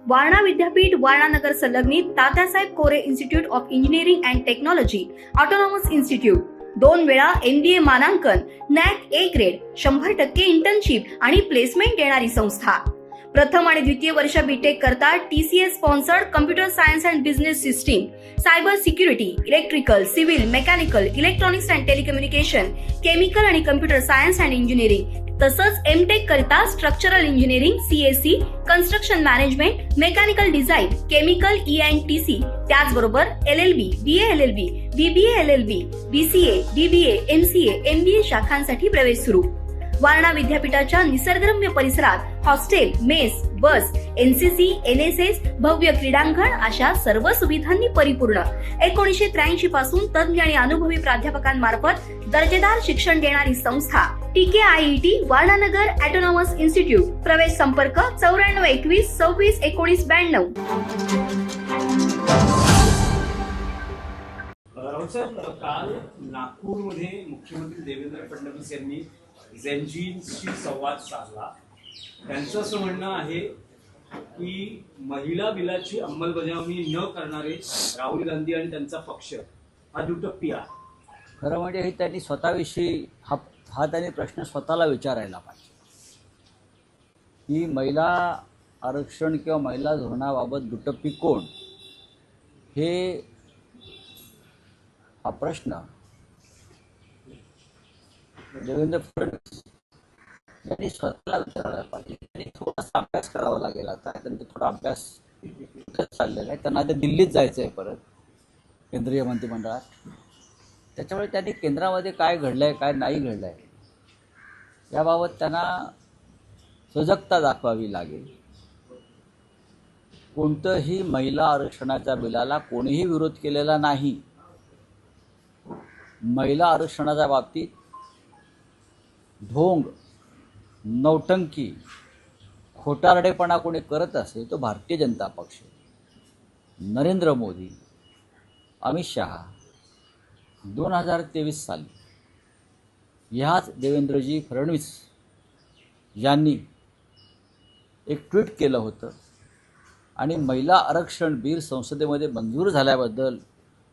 वारणा विद्यापीठ वारणा नगर संलग्नित Tatyasaheb Kore institute of engineering and technology autonomous institute, 2 वेळा MBA मानांकन, NAC A ग्रेड, 100% इंटर्नशिप आणि प्लेसमेंट देणारी संस्था। प्रथम आणि द्वितीय वर्ष बीटेक करता TCS sponsored computer science and business system, cyber security, electrical, civil, mechanical, electronics and telecommunication, chemical आणि कम्प्युटर सायन्स अँड इंजिनिअरिंग, तसंच MTech करता structural engineering, CSE, construction management, mechanical design, chemical ENTC, त्याचबरोबर LLB, BA LLB, BBA LLB, BCA, BBA, MCA, MBA शाखांसाठी प्रवेश सुरू। वारणा विद्यापीठाच्या निसर्गरम्य परिसरात hostel, mess, बस, NCC, NSS, भव्य क्रीडांगण अशा सर्व सुविधांनी परिपूर्ण 1983 पासून तज्ञ आणि अनुभवी प्राध्यापकांमार्फत दर्जेदार शिक्षण देणारी संस्था TKIET वारणानगर ऑटोनॉमस इन्स्टिट्यूट। प्रवेश संपर्क 94 21 26 19 92। काल नागपूरमध्ये मुख्यमंत्री देवेंद्र फडणवीस यांनी झेनझींशी संवाद साधला। त्यांचं असं म्हणणं आहे की महिला बिलाची अंमलबजावणी न करणारे राहुल गांधी आणि त्यांचा पक्ष हा दुटप्पी आहे। खरं म्हणजे हे त्यांनी स्वतःविषयी हा त्यांनी प्रश्न स्वतःला विचारायला पाहिजे की महिला आरक्षण किंवा महिला धोरणाबाबत दुटप्पी कोण, हे हा प्रश्न देवेंद्र फडणवीस यांनी स्वतःला विचारायला पाहिजे। त्यांनी थोडासा अभ्यास करावा लागेल। आता त्यांचा थोडा अभ्यास चाललेला आहे। त्यांना आता दिल्लीत जायचं आहे परत केंद्रीय मंत्रिमंडळात। त्याच्यामुळे त्यांनी केंद्रामध्ये काय घडलं आहे काय नाही घडलं आहे याबाबत त्यांना सजगता दाखवावी लागेल। कोणतंही महिला आरक्षणाच्या बिलाला कोणीही विरोध केलेला नाही। महिला आरक्षणाच्या बाबतीत ढोंग, नौटंकी, खोटारडेपणा कोणी करत असेल तो भारतीय जनता पक्ष, नरेंद्र मोदी, अमित शहा। 2023 साली ह्याच देवेंद्रजी फडणवीस यांनी एक ट्विट केलं होतं आणि महिला आरक्षण बिल संसदेमध्ये मंजूर झाल्याबद्दल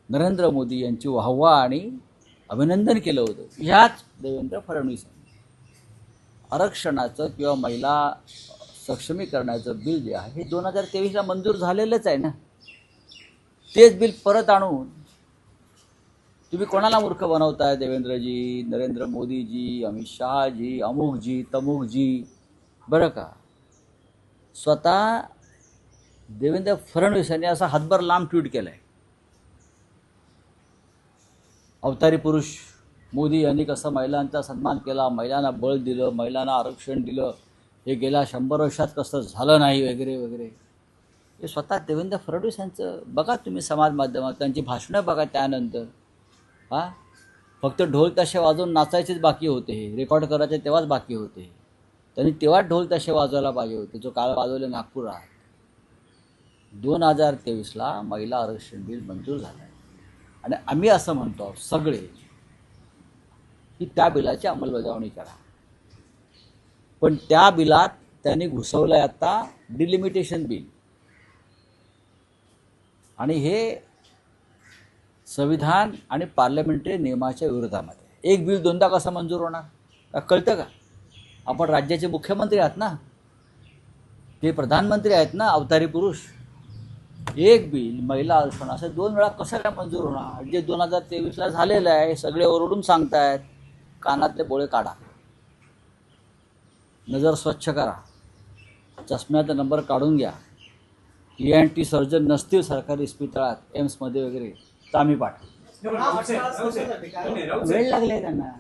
नरेंद्र मोदी यांची वाहवा आणि अभिनंदन केलं होतं। ह्याच देवेंद्र फडणवीस आरक्षणाचं किंवा महिला सक्षमीकरणाचं बिल जे आहे हे 2023ला मंजूर झालेलंच आहे ना। तेच बिल परत आणून तुम्ही कोणाला मूर्ख बनवताय? देवेंद्रजी, नरेंद्र मोदीजी, अमित शहाजी, अमुकजी तमुकजी, बरं का। स्वतः देवेंद्र फडणवीस यांनी असा हातभर लांब ट्विट केलं आहे। अवतारी पुरुष मोदी यांनी कसं महिलांचा सन्मान केला, महिलांना बळ दिलं, महिलांना आरक्षण दिलं, हे गेल्या 100 वर्षात कसं झालं नाही वगैरे वगैरे। हे स्वतः देवेंद्र फडणवीस यांचं बघा तुम्ही समाज माध्यमात त्यांची भाषणं बघा। त्यानंतर फक्त ढोल ताशे वाजवून नाचायचेच बाकी होते, हे रेकॉर्ड करायचे तेव्हाच बाकी होते। त्यांनी तेव्हाच ढोल ताशे वाजवायला पाहिजे होते जो काळ वाजवले नागपुरात। 2023ला महिला आरक्षण बिल मंजूर झालं आहे आणि आम्ही असं म्हणतो आहोत सगळे की त्या बिलाची अंमलबजावणी करा। पण त्या बिलात त्यांनी घुसवलं आहे आता डिलिमिटेशन बिल, आणि हे संविधान आणि पार्लमेंटरी नियमाच्या विरोधामध्ये। एक बिल दोनदा कसं मंजूर होणार कळतं का? आपण राज्याचे मुख्यमंत्री आहात ना, ते प्रधानमंत्री आहेत ना, अवतारी पुरुष। एक बिल महिला आरक्षण असं 2 वेळा कसं काय मंजूर होणार? जे 2023ला झालेलं आहे सगळे ओरडून सांगतायत। कानातले बोळे काढा, नजर स्वच्छ करा, चष्म्याचा नंबर काढून घ्या। ENT सर्जन नसतील सरकारी इस्पितळात, एम्समध्ये वगैरे तर आम्ही पाठवू। वेळ लागले त्यांना।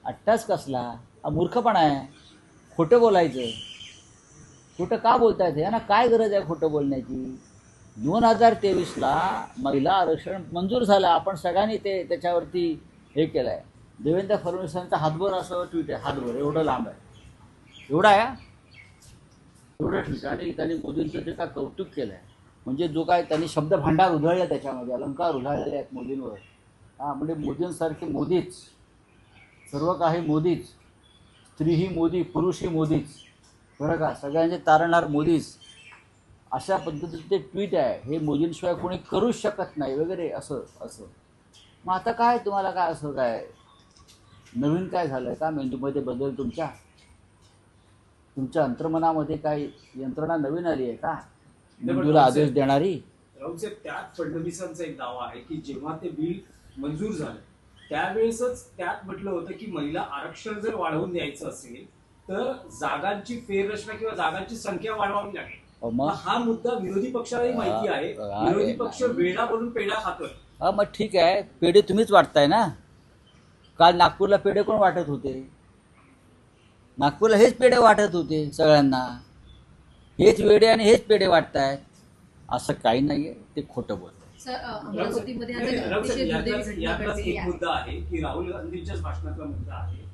8 तास कसला? हा मूर्खपणा आहे। खोटं बोलायचं, खोटं का बोलतायत? यांना काय गरज आहे खोटं बोलण्याची? 2023ला महिला आरक्षण मंजूर झालं, आपण सगळ्यांनी त्याच्यावरती हे केलं आहे। देवेंद्र फडणवीसांचा हातभर असं ट्विट आहे, हातभर एवढं लांब आहे, एवढा आहे एवढं ट्विट। आणि त्यांनी मोदींचं ते काय कौतुक केलं आहे, म्हणजे जो काय त्यांनी शब्द भांडार उधळला त्याच्यामध्ये, अलंकार उधळलेले आहेत मोदींवर। म्हणजे मोदींसारखे मोदीच, सर्व काही मोदीच, स्त्रीही मोदी, पुरुषही मोदीच, बरं का, सगळ्यांचे तारणहार मोदीच। अशा पद्धतीचं ते ट्विट आहे, हे मोदींशिवाय कोणी करूच शकत नाही वगैरे असं असं. मग आता काय तुम्हाला काय असं काय नवीन काय झालं आहे का मेंदूमध्ये बदल तुमच्या अंतर्मनामध्ये काही यंत्रणा नवीन आली आहे का मेंदूला आदेश देणारी? राऊत साहेब, त्यात फडणवीसांचा एक दावा आहे की जेव्हा ते बिल मंजूर झालं त्यावेळेसच त्यात म्हटलं होतं की महिला आरक्षण जर वाढवून द्यायचं असेल तर जागांची फेररचना किंवा जागांची संख्या वाढवावी लागेल. मग हा मुद्दा विरोधी पक्षालाही माहिती आहे. विरोधी पक्ष वेळा बनून पेढा खातोय. मग ठीक आहे, पेढे तुम्हीच वाटताय ना. काल नागपूरला पेढे कोण वाटत होते? नागपूरला हेच पेढे वाटत होते सगळ्यांना. हेच वेडे आणि हेच पेढे वाटतायत. असं काही नाहीये, ते खोटं बोलतात. अमरावतीमध्ये आता एक राऊत अतिशय साहेब, दुर्दैवी घटना यातलाच घडलेली एक आहे. मुद्दा आहे की राहुल गांधींच्याच भाषणातला मुद्दा आहे,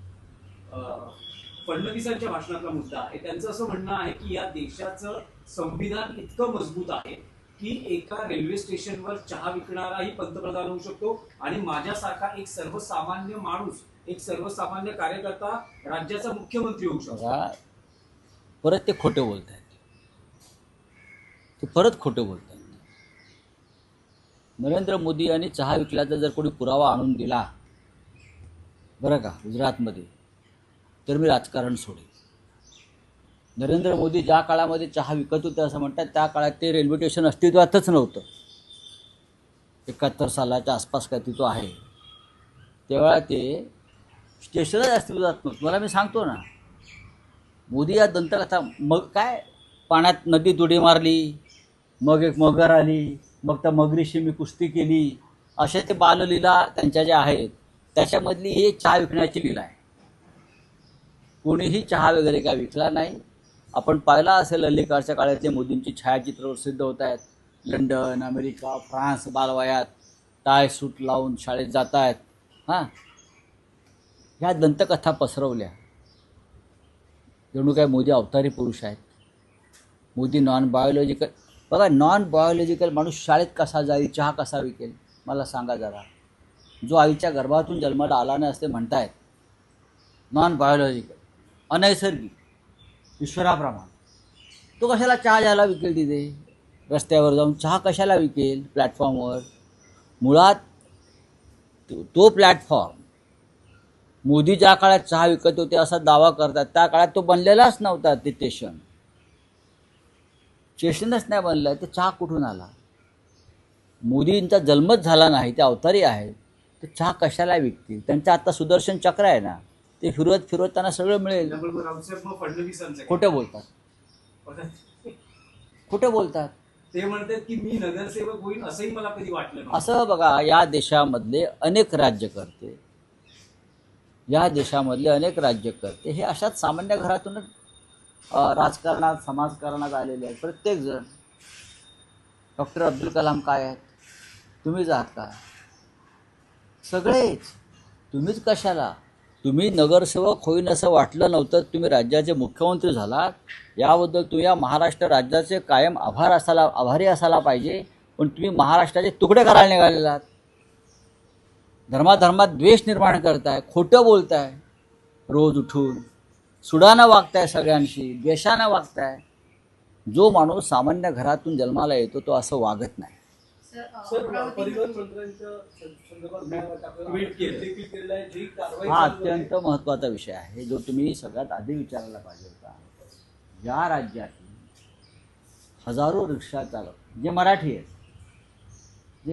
फडणवीसांच्या भाषणातला मुद्दा आहे. त्यांचं असं म्हणणं आहे की या देशाचं संविधान इतकं मजबूत आहे की एका रेल्वे स्टेशनवर चहा विकणाराही पंतप्रधान होऊ शकतो आणि माझ्यासारखा एक सर्वसामान्य माणूस, एक सर्वसामान्य कार्यकर्ता राज्याचा मुख्यमंत्री होऊ शकतो. बघा, परत ते खोटं बोलत आहेत. ते परत खोटं बोलत आहेत. नरेंद्र मोदी यांनी चहा विकल्याचा जर कोणी पुरावा आणून दिला बरं का गुजरातमध्ये, तर मी राजकारण सोडेन. नरेंद्र मोदी ज्या काळामध्ये चहा विकत होते असं म्हणतात, त्या काळात ते रेल्वे स्टेशन अस्तित्वातच नव्हतं. 71 सालाच्या आसपास काय तिथं आहे, तेव्हा ते स्टेशनच अस्तित्वात नव्हतं. मला मी सांगतो ना, मोदी या दंतकथा, मग काय पाण्यात नदीत उडी मारली, मग एक मगर आली, मग त्या मगरीशी मी कुस्ती केली, अशा ते बाललीला त्यांच्या ज्या आहेत त्याच्यामधली ही चहा विकण्याची लीला आहे. कोणीही चहा वगैरे काय विकला नाही. आपण पाहिला असेल अलीकडच्या काळातले मोदींची छायाचित्र प्रसिद्ध होत आहेत. लंडन, अमेरिका, फ्रान्स बालवयात टाय सूट लावून शाळेत जात आहेत. हां, ह्या दंतकथा पसरवल्या जणू काय मोदी अवतारी पुरुष आहेत. Modi non biological. बघा, नॉन बायोलॉजिकल माणूस शाळेत कसा जाईल, चहा कसा विकेल, मला सांगा जरा. जो आईच्या गर्भातून जन्माला आला नाही असते म्हणतायत, नॉन बायोलॉजिकल, अनैसर्गिक, ईश्वराप्रमाणे, तो कशाला चहा ज्याला विकेल तिथे रस्त्यावर जाऊन? चहा कशाला विकेल प्लॅटफॉर्मवर? मुळात तो प्लॅटफॉर्म मोदी ज्या काळात चहा विकत होते असा दावा करतात, त्या काळात तो बनलेलाच नव्हता. ते स्टेशनच नाही बनलं, ते चहा कुठून आला? मोदींचा जन्मच झाला नाही, ते अवतारी आहेत, ते चहा कशाला विकतील? त्यांचं आता सुदर्शन चक्र आहे ना, ते फिरवत फिरवत त्यांना सगळं मिळेल. खोटं बोलतात, खोटं बोलतात. ते म्हणतात की मी नगरसेवक होईल असंही मला कधी वाटलं नव्हतं. असं बघा, या देशामधले अनेक राज्यकर्ते हे अशाच सामान्य घरातूनच राजकारणात, समाजकारणात आलेले आहेत. प्रत्येकजण. डॉक्टर अब्दुल कलाम काय आहेत? तुम्हीच आहात का? सगळेच. तुम्हीच कशाला? तुम्ही नगरसेवक होईन असं वाटलं नव्हतं, तुम्ही राज्याचे मुख्यमंत्री झालात. याबद्दल तुम्ही या महाराष्ट्र राज्याचे कायम आभारी असायला पाहिजे. पण तुम्ही महाराष्ट्राचे तुकडे करायला निघालेलात. धर्मात द्वेष निर्माण करताय, खोटं बोलताय, रोज उठून सुडानं वागताय, सगळ्यांशी द्वेषानं वागताय. जो माणूस सामान्य घरातून जन्माला येतो तो असं वागत नाही. हा अत्यंत महत्त्वाचा विषय आहे, जो तुम्ही सगळ्यात आधी विचारायला पाहिजे होता. या राज्यातील हजारो रिक्षा चालक जे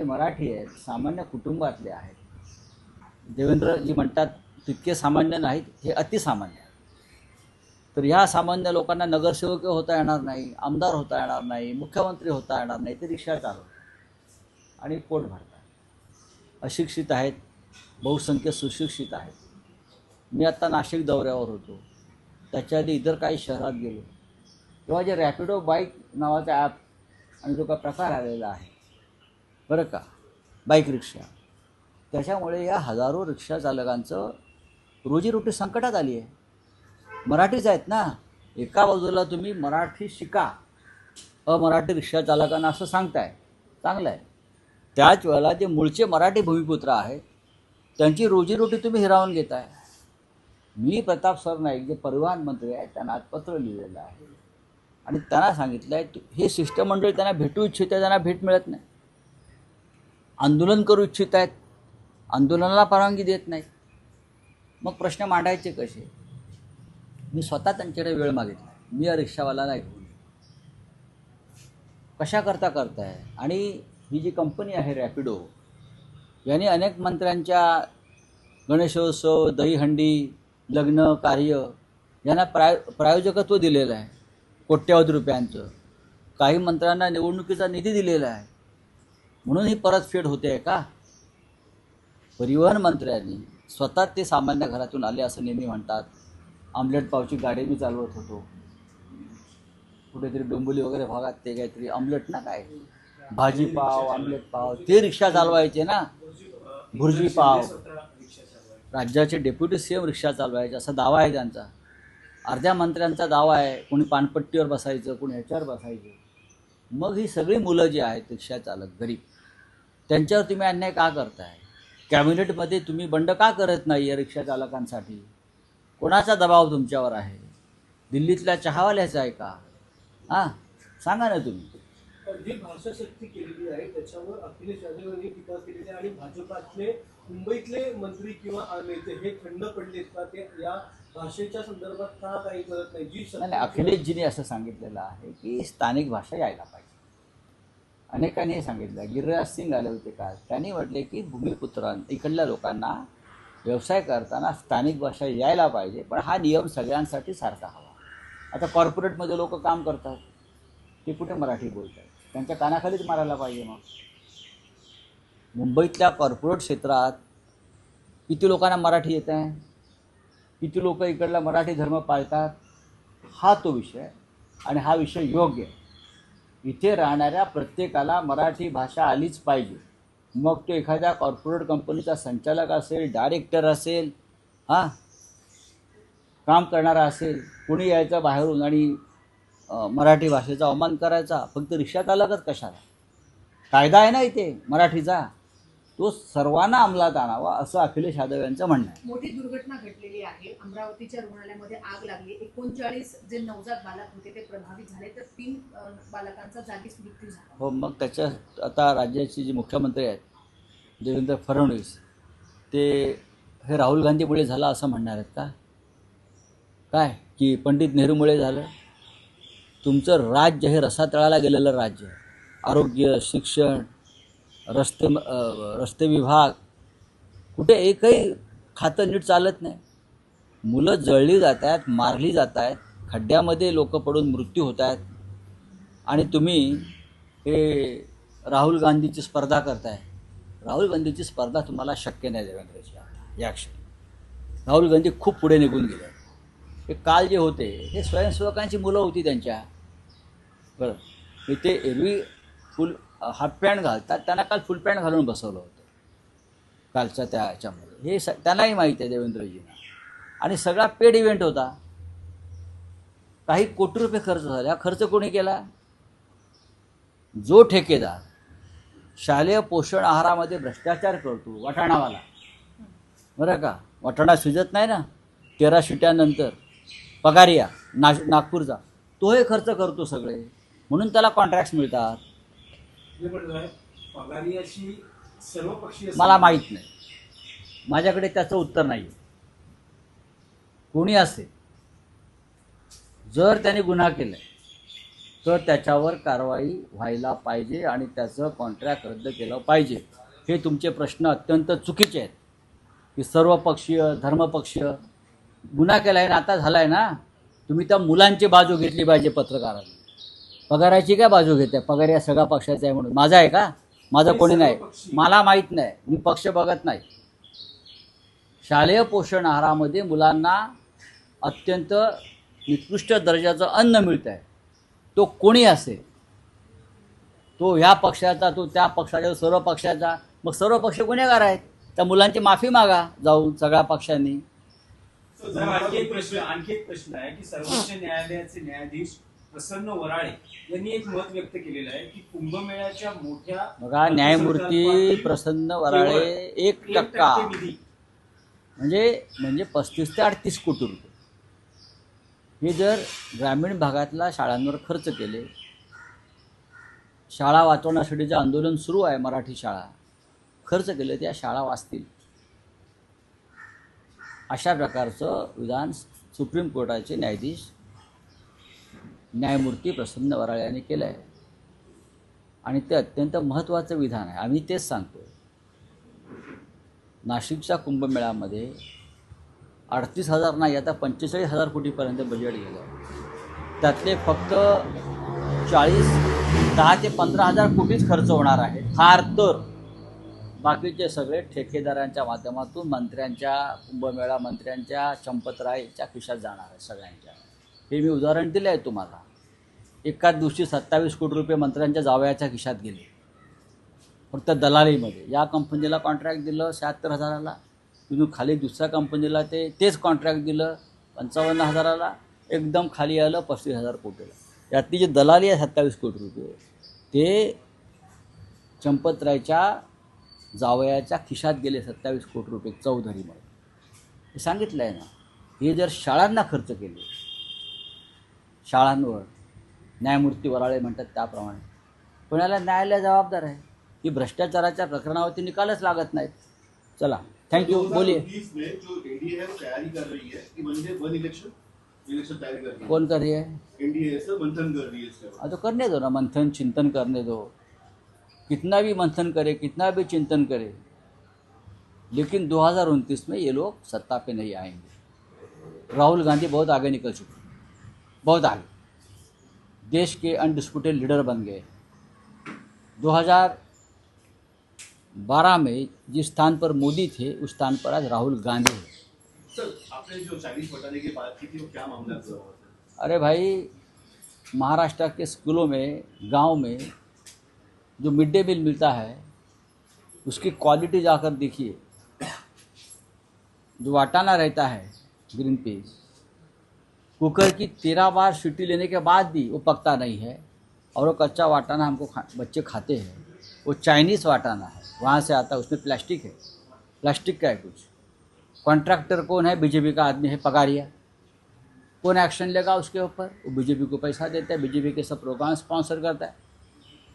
मराठी आहेत, सामान्य कुटुंबातले आहेत. देवेंद्रजी म्हणतात तितके सामान्य नाहीत, हे अतिसामान्य आहेत. तर ह्या सामान्य लोकांना नगरसेवक होता येणार नाही, आमदार होता येणार नाही, मुख्यमंत्री होता येणार नाही. ते रिक्षा चालवतात आणि पोट भरतात. अशिक्षित आहेत, बहुसंख्य सुशिक्षित आहेत. मी आत्ता नाशिक दौऱ्यावर होतो, त्याच्या आधी इतर काही शहरात गेलो, तेव्हा जे रॅपिडो बाईक नावाचा ॲप आणि जो का प्रकार आलेला आहे बरं का, बाईक रिक्षा, त्याच्यामुळे या हजारो रिक्षा चालकांचं रोजीरोटी संकटात आली आहे. मराठीच आहेत ना. एका बाजूला तुम्ही मराठी शिका, अमराठी रिक्षा चालकांना असं सांगताय, चांगलं आहे. त्याच वेळेला जे मूळचे मराठी भूमिपुत्र आहेत त्यांची रोजीरोटी तुम्ही हिरावून घेताय. मी प्रताप सरनाईक जे परिवहन मंत्री आहेत त्यांना आज पत्र लिहिलेलं आहे आणि त्यांना सांगितलं आहे हे शिष्टमंडळ त्यांना भेटू इच्छित आहे, त्यांना भेट मिळत नाही. आंदोलन करू इच्छित आहेत, आंदोलनाला परवानगी देत नाहीत. मग प्रश्न मांडायचे कसे? मी स्वतः त्यांच्याकडे वेळ मागितला. मी या रिक्षावाल्याला घेऊन कशा करताय. आणि ही जी कंपनी आहे रॅपिडो, यांनी अनेक मंत्र्यांच्या गणेशोत्सव, दहीहंडी, लग्न कार्य यांना प्रायोजकत्व दिलेलं आहे कोट्यवधी रुपयांचं. काही मंत्र्यांना निवडणुकीचा निधी दिलेला आहे. म्हणून ही परतफेड होते आहे का? परिवहन मंत्र्यांनी स्वतः ते सामान्य घरातून आले असं नेहमी म्हणतात. आमलेट पावची गाडी मी चालवत होतो कुठेतरी डोंबिवली वगैरे भागात, ते काहीतरी आमलेट ना काय भाजी पाव, आमलेट पाव, ते रिक्षा चालवायचे ना, भुर्जी पाव. राज्याचे डेप्युटी सीएम रिक्षा चालवायचे असा दावा आहे त्यांचा. अर्ध्या मंत्र्यांचा दावा आहे कोणी पानपट्टीवर बसायचं, कोणी ह्याच्यावर बसायचं. मग ही सगळी मुलं जी आहेत रिक्षा चालक गरीब, त्यांच्यावर तुम्ही अन्याय का करताय? कॅबिनेटमध्ये तुम्ही बंड का करत नाही या रिक्षा चालकांसाठी? कोणाचा दबाव तुमच्यावर आहे? दिल्लीतल्या चहावाल्याचा आहे का? हां, सांगा ना तुम्ही. जी भाषाशक्ती केलेली आहे त्याच्यावर अखिलेश यादव यांनी टीका केलेली आहे आणि भाजपातले मुंबईतले मंत्री किंवा नेते हे खंड पडलेत का? ते या भाषेच्या संदर्भात का काही करत नाही? जी नाही, अखिलेशजींनी असं सांगितलेलं आहे की स्थानिक भाषा यायला पाहिजे. अनेकांनी हे सांगितलं. गिरिराज सिंग आले होते काल, त्यांनी म्हटले की भूमिपुत्रांना, इकडल्या लोकांना व्यवसाय करताना स्थानिक भाषा यायला पाहिजे, पण हा नियम सगळ्यांसाठी सारखा हवा. आता कॉर्पोरेटमध्ये लोक काम करतात, ते कुठे मराठी बोलतात? त्यांच्या कानाखालीच मारायला पाहिजे. मग मुंबईतल्या कॉर्पोरेट क्षेत्रात किती लोकांना मराठी येत आहे, किती लोक इकडला मराठी धर्म पाळतात, हा तो विषय. आणि हा विषय योग्य आहे. इथे राहणाऱ्या प्रत्येकाला मराठी भाषा आलीच पाहिजे. मग तो एखाद्या कॉर्पोरेट कंपनीचा संचालक असेल, डायरेक्टर असेल, हां, काम करणारा असेल, कोणी यायचं बाहेरून आणि मराठी भाषेचा अवमान करायचा. फक्त रिक्षा चालकच कशाला? कायदा आहे ना इथे मराठीचा, तो सर्वांना अंमलात आणावा असं अखिलेश यादव यांचं म्हणणं आहे. मोठी दुर्घटना घडलेली आहे. अमरावतीच्या रुग्णालयामध्ये आग लागली. 39 जे नवजात बालक होते ते प्रभावित झाले, तर 3 बालकांचा जागीच मृत्यू झाला. हो, मग त्याच्यात आता राज्याचे जे मुख्यमंत्री आहेत देवेंद्र फडणवीस, ते हे राहुल गांधीमुळे झालं असं म्हणणार आहेत का? काय की पंडित नेहरूमुळे झालं? तुमचं राज्य हे रसातळाला गेलेलं राज्य आहे. आरोग्य, शिक्षण, रस्ते विभाग, कुठे एकही खातं नीट चालत नाही. मुलं जळली जात आहेत, मारली जात आहेत, खड्ड्यामध्ये लोक पडून मृत्यू होत आहेत. आणि तुम्ही हे राहुल गांधीची स्पर्धा करताय. राहुल गांधीची स्पर्धा तुम्हाला शक्य नाही देवेंद्रजी. या क्षणी राहुल गांधी खूप पुढे निघून गेले. हे काल जे होते हे स्वयंसेवकांची मुलं होती त्यांच्या. बरं, मी ते एरवी फुल हाफ पॅन्ट घालतात, त्यांना काल फुल पॅन्ट घालून बसवलं होतं कालच्या त्या ह्याच्यामध्ये. हे त्यांनाही माहीत आहे देवेंद्रजींना. आणि सगळा पेड इव्हेंट होता. काही कोटी रुपये खर्च झाले. हा खर्च कोणी केला? जो ठेकेदार शालेय पोषण आहारामध्ये भ्रष्टाचार करतो, वाटाणावाला, बरं का, वाटाणा शिजत नाही ना 13 शिट्यानंतर, पगारिया नागपूरचा, तो हे खर्च करतो सगळे. म्हणून त्याला कॉन्ट्रॅक्ट्स मिळतात. पगारियाची सर्वपक्षीय मला माहीत नाही, माझ्याकडे त्याचं उत्तर नाही. कोणी असेल, जर त्याने गुन्हा केला तर त्याच्यावर कारवाई व्हायला पाहिजे आणि त्याचं कॉन्ट्रॅक्ट रद्द केलं पाहिजे. हे तुमचे प्रश्न अत्यंत चुकीचे आहेत की सर्वपक्षीय, धर्मपक्षीय. गुन्हा केला आहे ना, आता झाला आहे ना, तुम्ही त्या मुलांची बाजू घेतली पाहिजे. पत्रकारांनी पगाराची काय बाजू घेते? पगार या सगळ्या पक्षाचा आहे म्हणून. माझा आहे का? माझं कोणी नाही, मला माहीत नाही, मी पक्ष बघत नाही. शालेय पोषण आहारामध्ये मुलांना अत्यंत निकृष्ट दर्जाचं अन्न मिळतं आहे. तो कोणी असेल, तो ह्या पक्षाचा, तो त्या पक्षाचा, सर्व पक्षाचा. मग सर्व पक्ष गुन्हेगार आहेत. त्या मुलांची माफी मागा जाऊन सगळ्या पक्षांनी. आणखी एक प्रश्न आहे की सर्वोच्च न्यायालयाचे न्यायाधीश प्रसन्न वराळे यांनी एक मत व्यक्त केलेलं आहे की कुंभमेळ्याच्या मोठ्या बघा, न्यायमूर्ती प्रसन्न वराळे 1% म्हणजे 35 ते 38 कोटी रुपये हे जर ग्रामीण भागातल्या शाळांवर खर्च केले, शाळा वाचवण्यासाठी जे आंदोलन सुरू आहे मराठी शाळा, खर्च केले त्या शाळा वाचतील, अशा प्रकारचं विधान सुप्रीम कोर्टाचे न्यायाधीश न्यायमूर्ती प्रसन्न वराळे यांनी केलं आहे आणि ते अत्यंत महत्त्वाचं विधान आहे. आम्ही तेच सांगतो, नाशिकच्या कुंभमेळ्यामध्ये 38,000 नाही, आता 45,000 कोटीपर्यंत बजेट गेलं आहे. त्यातले फक्त 10 ते 15,000 कोटीच खर्च होणार आहे फार तर. बाकीचे सगळे ठेकेदारांच्या माध्यमातून मंत्र्यांच्या, कुंभमेळा मंत्र्यांच्या, चंपतरायच्या खिशात जाणार आहे सगळ्यांच्या. हे मी उदाहरण दिलं आहे तुम्हाला. एकाच दिवशी 27 कोटी रुपये मंत्र्यांच्या जावयाच्या खिशात गेले फक्त दलालीमध्ये. या कंपनीला कॉन्ट्रॅक्ट दिलं 76,000ला, तिथून खाली दुसऱ्या कंपनीला तेच कॉन्ट्रॅक्ट दिलं 55,000ला, एकदम खाली आलं 35,000 कोटीला. यातली जी दलाली आहे 27 कोटी रुपये, ते चंपतरायच्या जावयाच्या खिशात गेले 27 कोटी रुपये चौधरीमध्ये. हे सांगितलं आहे ना. हे जर शाळांना खर्च केले, शाळांवर, न्यायमूर्ती वराळे म्हणतात त्याप्रमाणे, पण याला न्यायालय जबाबदार आहे की भ्रष्टाचाराच्या प्रकरणावरती निकालच लागत नाहीत. चला, थँक्यू. बोलिए. 2020 में जो एनडीए है वो तैयारी कर रही है कि म्हणजे वन इलेक्शन तैयारी कर रही है. कौन कर रही है? एनडीए सर मंथन कर रही है इसके बाद. तो करने दो ना, मंथन चिंतन करने दो. कितना भी मंथन करे, कितना भी चिंतन करे, लेकिन 2029 में ये लोग सत्ता पे नहीं आएंगे. राहुल गांधी बहुत आगे निकल चुके, बहुत आगे, देश के अनडिस्प्यूटेड लीडर बन गए. 2012 में जिस स्थान पर मोदी थे उस स्थान पर आज राहुल गांधी है. सर आपने जो चाइनीज घोटाले की बात की थी वो क्या मामला था? अरे भाई, महाराष्ट्र के स्कूलों में, गांव में जो मिड डे मील मिलता है उसकी क्वालिटी जाकर देखिए. जो वाटाना रहता है ग्रीन पीस, कुकर की 13 बार सीटी लेने के बाद भी वो पकता नहीं है, और वो कच्चा वाटाना हमको बच्चे खाते हैं. वो चाइनीज़ वाटाना है, वहाँ से आता है, उसमें प्लास्टिक है, प्लास्टिक का है कुछ. कॉन्ट्रैक्टर कौन है? बीजेपी का आदमी है, पगारिया. कौन एक्शन लेगा उसके ऊपर? वो बीजेपी को पैसा देता है, बीजेपी के सब प्रोग्राम स्पॉन्सर करता है.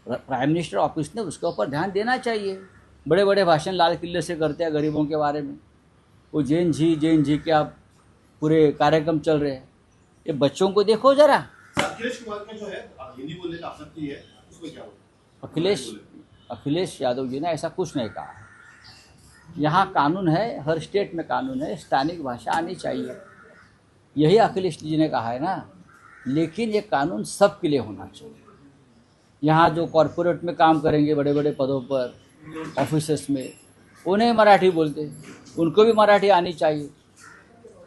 प्राइम मिनिस्टर ऑफिस ने उसके ऊपर ध्यान देना चाहिए. बड़े बड़े भाषण लाल किले से करते हैं गरीबों के बारे में. वो जैन जी के आप पूरे कार्यक्रम चल रहे हैं. ये बच्चों को देखो जरा. अखिलेश कुमार का जो है हिंदी बोलने का आपत्ति है, उसमें क्या होगा? अखिलेश यादव जी ने ऐसा कुछ नहीं कहा. यहाँ कानून है, हर स्टेट में कानून है, स्थानिक भाषा आनी चाहिए, यही अखिलेश जी ने कहा है ना. लेकिन ये कानून सबके लिए होना चाहिए. यहाँ जो कॉरपोरेट में काम करेंगे बड़े बड़े पदों पर, ऑफिसेस में, उन्हें मराठी बोलते, उनको भी मराठी आनी चाहिए.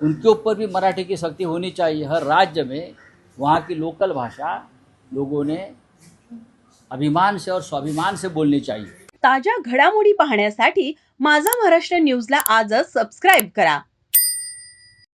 उनके ऊपर भी मराठी की सख्ती होनी चाहिए. हर राज्य में वहाँ की लोकल भाषा लोगों ने अभिमान से और स्वाभिमान से बोलनी चाहिए. ताज्या घडामोडी पाहण्यासाठी माझा महाराष्ट्र न्यूजला आजच सबस्क्राईब करा.